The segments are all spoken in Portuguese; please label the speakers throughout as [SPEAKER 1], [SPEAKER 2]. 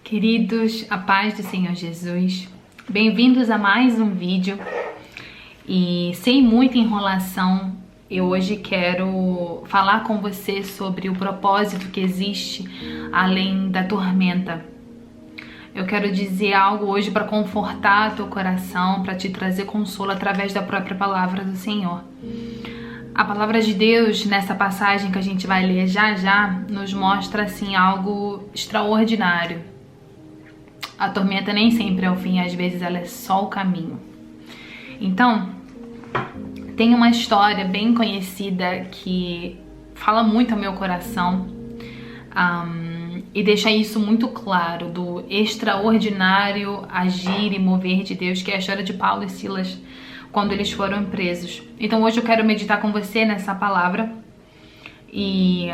[SPEAKER 1] Queridos, a paz do Senhor Jesus, bem-vindos a mais um vídeo. E sem muita enrolação, eu hoje quero falar com você sobre o propósito que existe além da tormenta. Eu quero dizer algo hoje para confortar teu coração, para te trazer consolo através da própria palavra do Senhor. A palavra de Deus, nessa passagem que a gente vai ler já já, nos mostra assim algo extraordinário. A tormenta nem sempre é o fim, às vezes ela é só o caminho. Então, tem uma história bem conhecida que fala muito ao meu coração e deixa isso muito claro, do extraordinário agir e mover de Deus, que é a história de Paulo e Silas, quando eles foram presos. Então hoje eu quero meditar com você nessa palavra e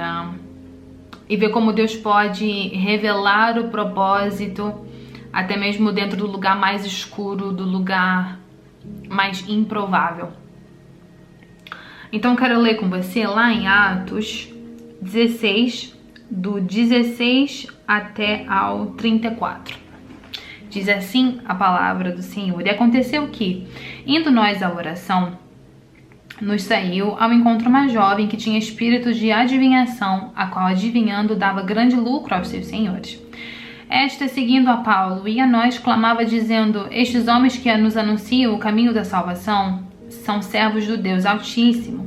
[SPEAKER 1] ver como Deus pode revelar o propósito até mesmo dentro do lugar mais escuro, do lugar mais improvável. Então eu quero ler com você lá em Atos 16, do 16 até ao 34. Diz assim a palavra do Senhor: E aconteceu que, indo nós à oração, nos saiu ao encontro uma jovem que tinha espírito de adivinhação, a qual adivinhando dava grande lucro aos seus senhores. Esta, seguindo a Paulo e a nós, clamava dizendo: Estes homens que nos anunciam o caminho da salvação são servos do Deus Altíssimo.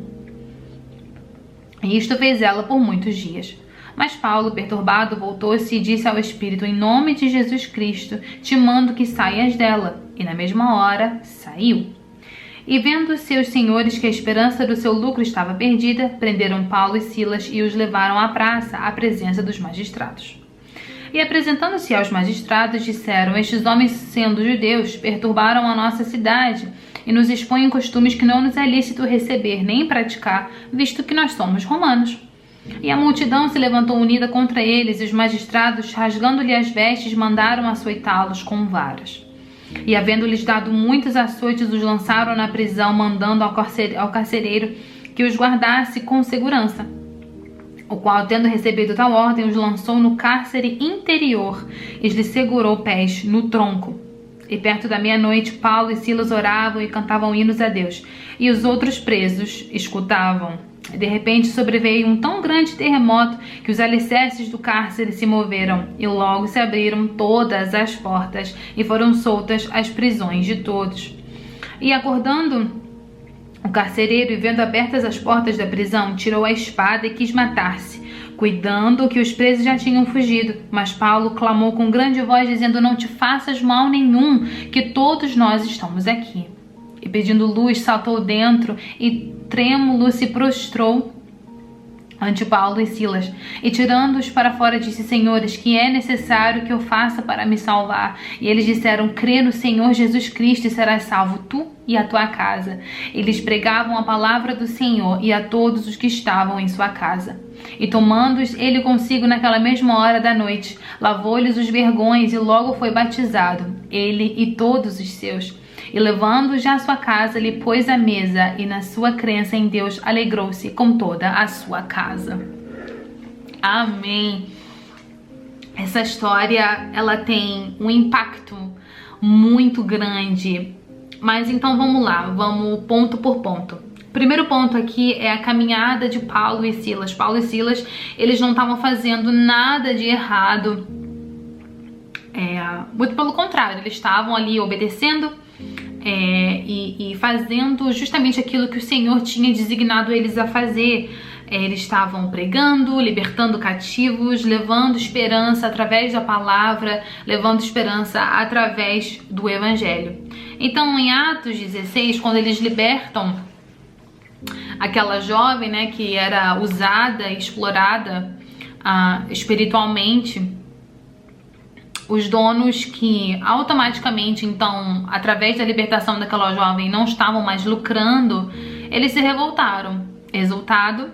[SPEAKER 1] E isto fez ela por muitos dias. Mas Paulo, perturbado, voltou-se e disse ao Espírito: Em nome de Jesus Cristo, te mando que saias dela. E na mesma hora, saiu. E vendo seus senhores que a esperança do seu lucro estava perdida, prenderam Paulo e Silas e os levaram à praça, à presença dos magistrados. E apresentando-se aos magistrados, disseram: Estes homens, sendo judeus, perturbaram a nossa cidade e nos expõem costumes que não nos é lícito receber nem praticar, visto que nós somos romanos. E a multidão se levantou unida contra eles, e os magistrados, rasgando-lhe as vestes, mandaram açoitá-los com varas. E havendo-lhes dado muitos açoites, os lançaram na prisão, mandando ao carcereiro que os guardasse com segurança. O qual, tendo recebido tal ordem, os lançou no cárcere interior e lhes segurou pés no tronco. E perto da meia-noite, Paulo e Silas oravam e cantavam hinos a Deus, e os outros presos escutavam. De repente sobreveio um tão grande terremoto que os alicerces do cárcere se moveram, e logo se abriram todas as portas e foram soltas as prisões de todos. E acordando o carcereiro, e vendo abertas as portas da prisão, tirou a espada e quis matar-se, cuidando que os presos já tinham fugido. Mas Paulo clamou com grande voz, dizendo: Não te faças mal nenhum, que todos nós estamos aqui. E pedindo luz, saltou dentro e trêmulo se prostrou ante Paulo e Silas, e tirando-os para fora disse: Senhores, que é necessário que eu faça para me salvar? E eles disseram: Crê no Senhor Jesus Cristo e serás salvo, tu e a tua casa. Eles pregavam a palavra do Senhor e a todos os que estavam em sua casa. E tomando-os ele consigo naquela mesma hora da noite, lavou-lhes os vergões e logo foi batizado, ele e todos os seus. E levando já a sua casa, lhe pôs a mesa, e na sua crença em Deus alegrou-se com toda a sua casa. Amém. Essa história, ela tem um impacto muito grande. Mas então vamos lá, vamos ponto por ponto. O primeiro ponto aqui é a caminhada de Paulo e Silas. Paulo e Silas, eles não estavam fazendo nada de errado. Muito pelo contrário, eles estavam ali obedecendo e fazendo justamente aquilo que o Senhor tinha designado eles a fazer. Eles estavam pregando, libertando cativos, levando esperança através da palavra, levando esperança através do Evangelho. Então, em Atos 16, quando eles libertam aquela jovem, né, que era usada e explorada espiritualmente, os donos, que automaticamente, então, através da libertação daquela jovem, não estavam mais lucrando, eles se revoltaram. Resultado: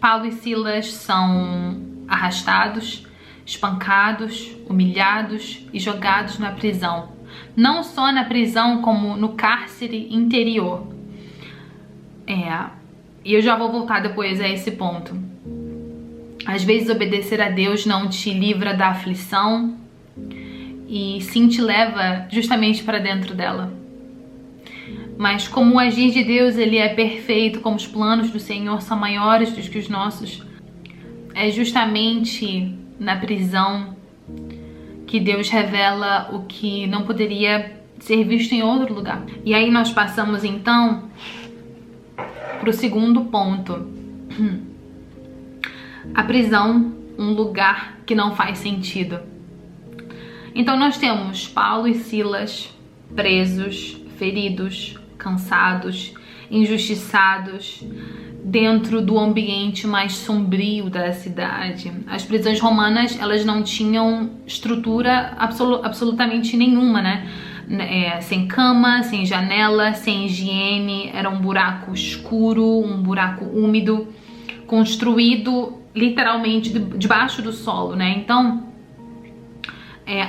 [SPEAKER 1] Paulo e Silas são arrastados, espancados, humilhados e jogados na prisão. Não só na prisão, como no cárcere interior. E eu já vou voltar depois a esse ponto. Às vezes obedecer a Deus não te livra da aflição, e sim te leva justamente para dentro dela. Mas como o agir de Deus ele é perfeito, como os planos do Senhor são maiores do que os nossos, é justamente na prisão que Deus revela o que não poderia ser visto em outro lugar. E aí nós passamos então para o segundo ponto. A prisão, um lugar que não faz sentido. Então nós temos Paulo e Silas presos, feridos, cansados, injustiçados, dentro do ambiente mais sombrio da cidade. As prisões romanas, elas não tinham estrutura absolutamente nenhuma, né? Sem cama, sem janela, sem higiene, era um buraco escuro, um buraco úmido, construído literalmente debaixo do solo, né? Então,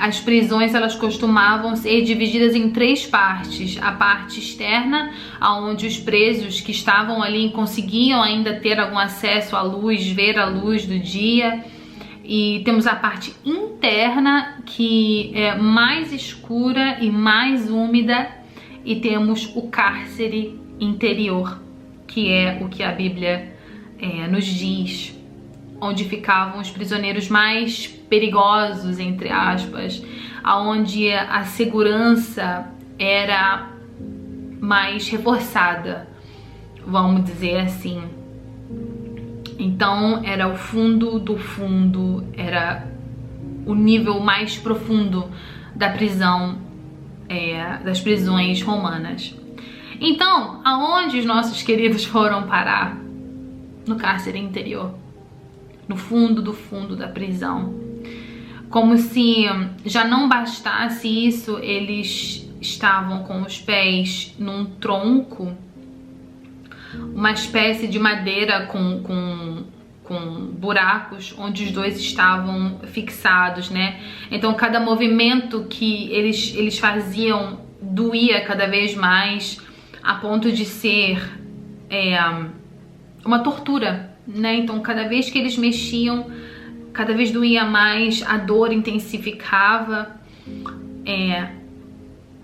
[SPEAKER 1] as prisões elas costumavam ser divididas em 3 partes. A parte externa, onde os presos que estavam ali conseguiam ainda ter algum acesso à luz, ver a luz do dia. E temos a parte interna, que é mais escura e mais úmida. E temos o cárcere interior, que é o que a Bíblia nos diz, onde ficavam os prisioneiros mais perigosos, entre aspas, aonde a segurança era mais reforçada, vamos dizer assim. Então era o fundo do fundo, era o nível mais profundo da prisão, das prisões romanas. Então, aonde os nossos queridos foram parar? No cárcere interior, no fundo do fundo da prisão. Como se já não bastasse isso, eles estavam com os pés num tronco, uma espécie de madeira com buracos onde os dois estavam fixados, né? Então cada movimento que eles faziam doía cada vez mais, a ponto de ser uma tortura, né? Então cada vez que eles mexiam, cada vez doía mais, a dor intensificava,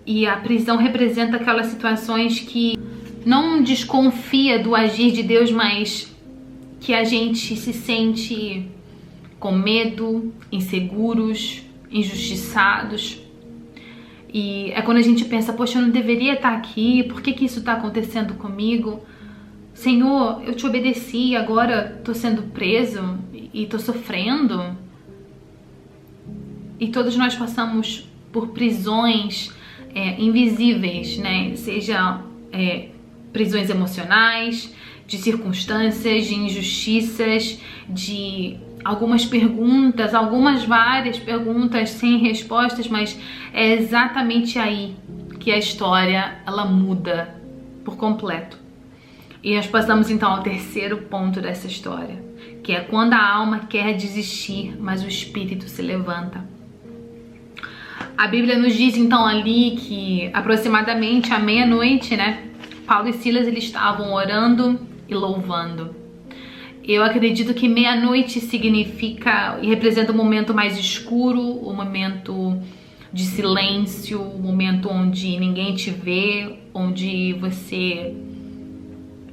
[SPEAKER 1] e a prisão representa aquelas situações que não desconfia do agir de Deus, mas que a gente se sente com medo, inseguros, injustiçados. E é quando a gente pensa, poxa, eu não deveria estar aqui, por que isso está acontecendo comigo? Senhor, eu te obedeci e agora estou sendo preso e estou sofrendo. E todos nós passamos por prisões invisíveis, né? Seja prisões emocionais, de circunstâncias, de injustiças, de algumas perguntas, várias perguntas sem respostas, mas é exatamente aí que a história ela muda por completo. E nós passamos então ao terceiro ponto dessa história, que é quando a alma quer desistir, mas o espírito se levanta. A Bíblia nos diz então ali que aproximadamente à meia-noite, né, Paulo e Silas eles estavam orando e louvando. Eu acredito que meia-noite significa e representa um momento mais escuro, um momento de silêncio, um momento onde ninguém te vê, onde você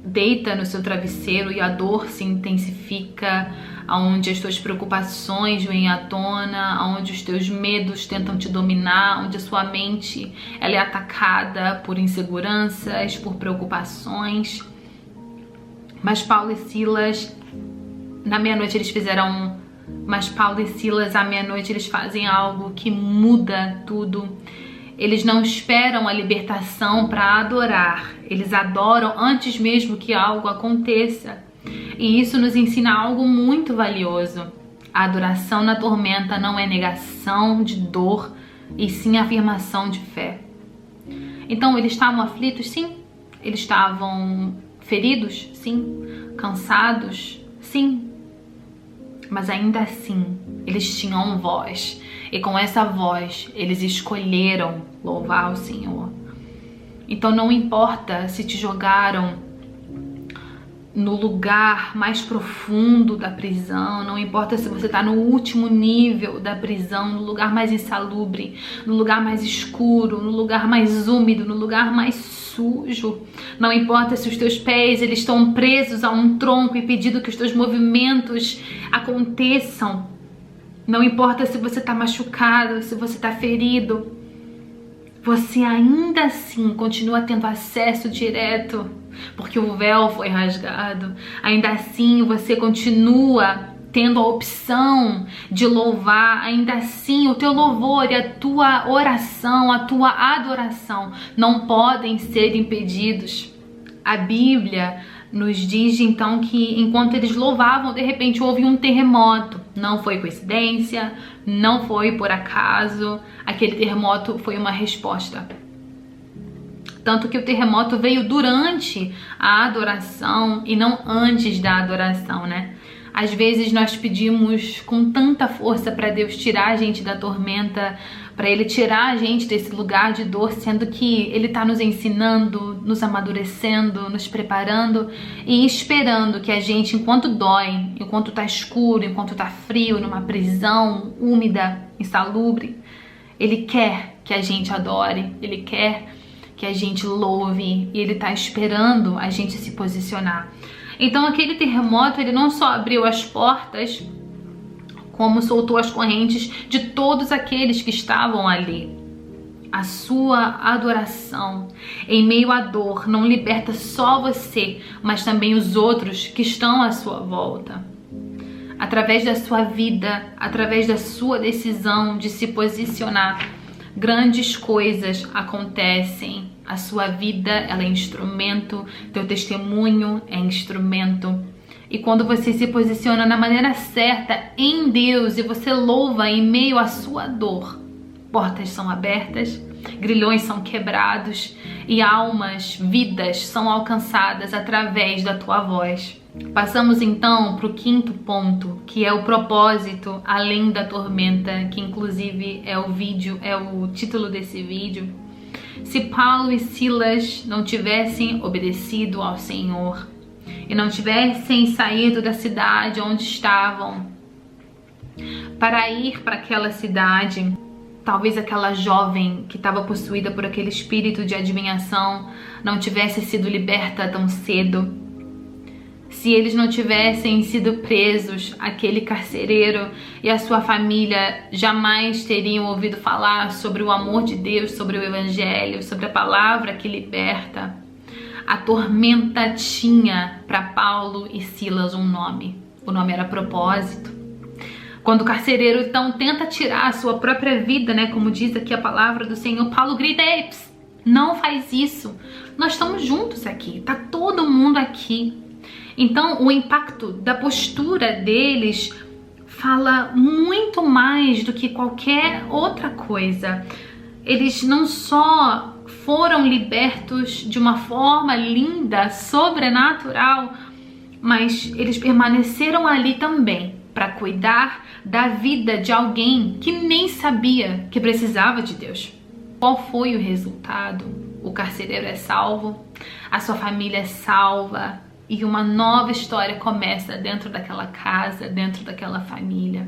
[SPEAKER 1] deita no seu travesseiro e a dor se intensifica, onde as tuas preocupações vêm à tona, onde os teus medos tentam te dominar, onde a sua mente ela é atacada por inseguranças, por preocupações. Mas Paulo e Silas, na meia-noite eles fizeram, mas Paulo e Silas à meia-noite eles fazem algo que muda tudo. Eles não esperam a libertação para adorar, eles adoram antes mesmo que algo aconteça. E isso nos ensina algo muito valioso. A adoração na tormenta não é negação de dor, e sim afirmação de fé. Então eles estavam aflitos? Sim. Eles estavam feridos? Sim. Cansados? Sim. Mas ainda assim, eles tinham voz. E com essa voz, eles escolheram louvar o Senhor. Então não importa se te jogaram no lugar mais profundo da prisão, não importa se você está no último nível da prisão, no lugar mais insalubre, no lugar mais escuro, no lugar mais úmido, no lugar mais sujo, não importa se os teus pés eles estão presos a um tronco e pedindo que os teus movimentos aconteçam, não importa se você está machucado, se você está ferido, você ainda assim continua tendo acesso direto, porque o véu foi rasgado. Ainda assim você continua tendo a opção de louvar. Ainda assim o teu louvor e a tua oração, a tua adoração não podem ser impedidos. A Bíblia nos diz então que enquanto eles louvavam, de repente houve um terremoto. Não foi coincidência, não foi por acaso. Aquele terremoto foi uma resposta. Tanto que o terremoto veio durante a adoração e não antes da adoração, né? Às vezes nós pedimos com tanta força para Deus tirar a gente da tormenta, para Ele tirar a gente desse lugar de dor, sendo que Ele está nos ensinando, nos amadurecendo, nos preparando e esperando que a gente, enquanto dói, enquanto está escuro, enquanto está frio, numa prisão úmida, insalubre, Ele quer que a gente adore, Ele quer que a gente louve e Ele está esperando a gente se posicionar. Então aquele terremoto, ele não só abriu as portas, como soltou as correntes de todos aqueles que estavam ali. A sua adoração em meio à dor não liberta só você, mas também os outros que estão à sua volta. Através da sua vida, através da sua decisão de se posicionar, grandes coisas acontecem. A sua vida, ela é instrumento, teu testemunho é instrumento. E quando você se posiciona na maneira certa em Deus e você louva em meio à sua dor, portas são abertas, grilhões são quebrados e almas, vidas são alcançadas através da tua voz. Passamos então para o quinto ponto, que é o propósito além da tormenta, que inclusive é o título desse vídeo. Se Paulo e Silas não tivessem obedecido ao Senhor e não tivessem saído da cidade onde estavam para ir para aquela cidade, talvez aquela jovem que estava possuída por aquele espírito de adivinhação não tivesse sido liberta tão cedo. Se eles não tivessem sido presos, aquele carcereiro e a sua família jamais teriam ouvido falar sobre o amor de Deus, sobre o Evangelho, sobre a palavra que liberta. A tormenta tinha para Paulo e Silas um nome. O nome era propósito. Quando o carcereiro então tenta tirar a sua própria vida, né, como diz aqui a palavra do Senhor, Paulo grita: "Ei, não faz isso. Nós estamos juntos aqui, tá todo mundo aqui." Então, o impacto da postura deles fala muito mais do que qualquer outra coisa. Eles não só foram libertos de uma forma linda, sobrenatural, mas eles permaneceram ali também para cuidar da vida de alguém que nem sabia que precisava de Deus. Qual foi o resultado? O carcereiro é salvo, a sua família é salva, e uma nova história começa dentro daquela casa, dentro daquela família.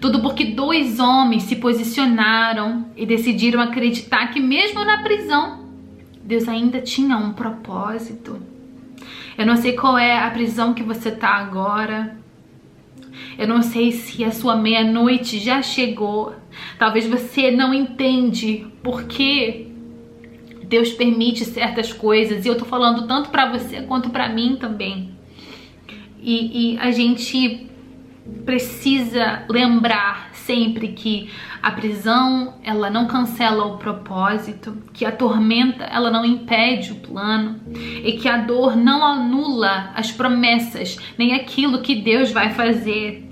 [SPEAKER 1] Tudo porque dois homens se posicionaram e decidiram acreditar que mesmo na prisão, Deus ainda tinha um propósito. Eu não sei qual é a prisão que você está agora. Eu não sei se a sua meia-noite já chegou. Talvez você não entende por que Deus permite certas coisas, e eu tô falando tanto pra você quanto pra mim também. E a gente precisa lembrar sempre que a prisão, ela não cancela o propósito, que a tormenta, ela não impede o plano, e que a dor não anula as promessas, nem aquilo que Deus vai fazer.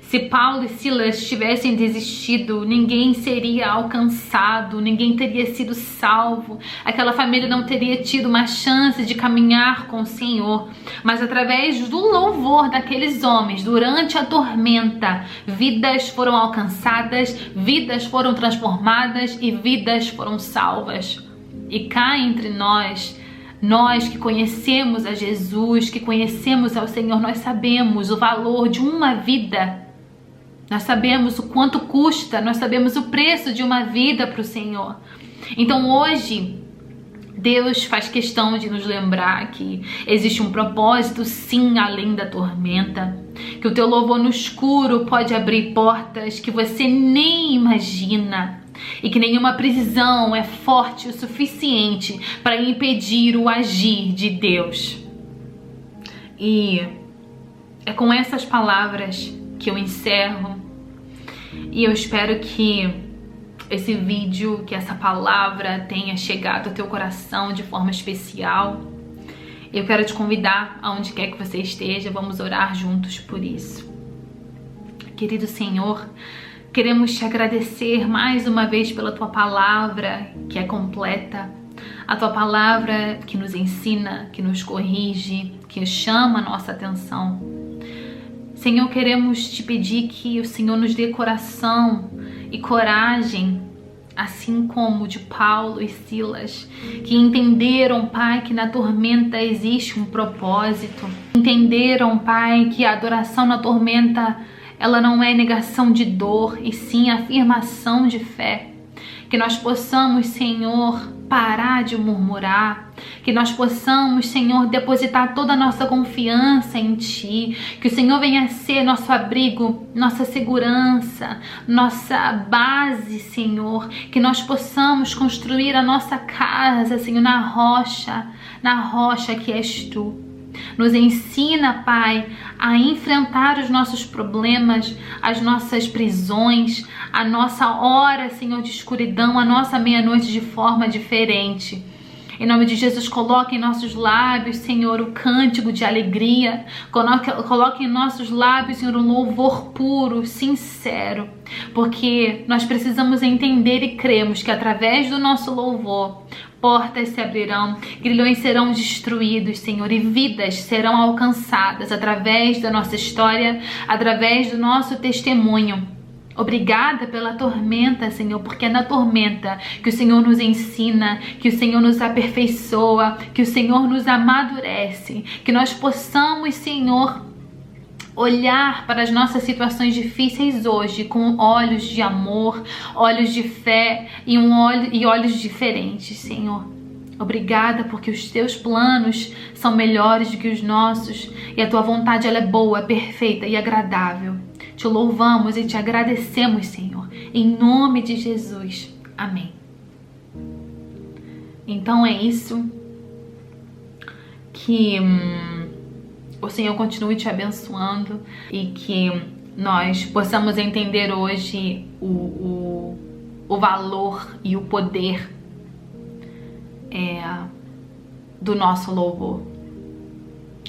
[SPEAKER 1] Se Paulo e Silas tivessem desistido, ninguém seria alcançado, ninguém teria sido salvo, aquela família não teria tido uma chance de caminhar com o Senhor. Mas através do louvor daqueles homens, durante a tormenta, vidas foram alcançadas, vidas foram transformadas e vidas foram salvas. E cá entre nós, Nós que conhecemos a Jesus, que conhecemos ao Senhor, nós sabemos o valor de uma vida. Nós sabemos o quanto custa, nós sabemos o preço de uma vida para o Senhor. Então hoje, Deus faz questão de nos lembrar que existe um propósito sim além da tormenta, que o teu louvor no escuro pode abrir portas que você nem imagina e que nenhuma prisão é forte o suficiente para impedir o agir de Deus. E é com essas palavras que eu encerro e eu espero que esse vídeo, que essa palavra tenha chegado ao teu coração de forma especial. Eu quero te convidar, aonde quer que você esteja, vamos orar juntos por isso. Querido Senhor, queremos te agradecer mais uma vez pela tua palavra, que é completa. A tua palavra que nos ensina, que nos corrige, que chama a nossa atenção. Senhor, queremos te pedir que o Senhor nos dê coração e coragem, assim como de Paulo e Silas, que entenderam, Pai, que na tormenta existe um propósito. Entenderam, Pai, que a adoração na tormenta, ela não é negação de dor, e sim afirmação de fé. Que nós possamos, Senhor, parar de murmurar, que nós possamos, Senhor, depositar toda a nossa confiança em Ti, que o Senhor venha ser nosso abrigo, nossa segurança, nossa base, Senhor, que nós possamos construir a nossa casa, Senhor, na rocha que és Tu. Nos ensina, Pai, a enfrentar os nossos problemas, as nossas prisões, a nossa hora, Senhor, de escuridão, a nossa meia-noite de forma diferente. Em nome de Jesus, coloque em nossos lábios, Senhor, o cântico de alegria. Coloque em nossos lábios, Senhor, um louvor puro, sincero. Porque nós precisamos entender e cremos que através do nosso louvor, portas se abrirão, grilhões serão destruídos, Senhor, e vidas serão alcançadas através da nossa história, através do nosso testemunho. Obrigada pela tormenta, Senhor, porque é na tormenta que o Senhor nos ensina, que o Senhor nos aperfeiçoa, que o Senhor nos amadurece, que nós possamos, Senhor, olhar para as nossas situações difíceis hoje com olhos de amor, olhos de fé e olhos diferentes, Senhor. Obrigada porque os teus planos são melhores do que os nossos e a tua vontade ela é boa, perfeita e agradável. Te louvamos e te agradecemos, Senhor, em nome de Jesus. Amém. Então é isso. Que o Senhor continue te abençoando e que nós possamos entender hoje o valor e o poder do nosso louvor.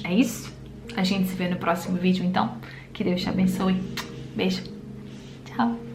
[SPEAKER 1] É isso? A gente se vê no próximo vídeo, então. Que Deus te abençoe. Beijo. Tchau.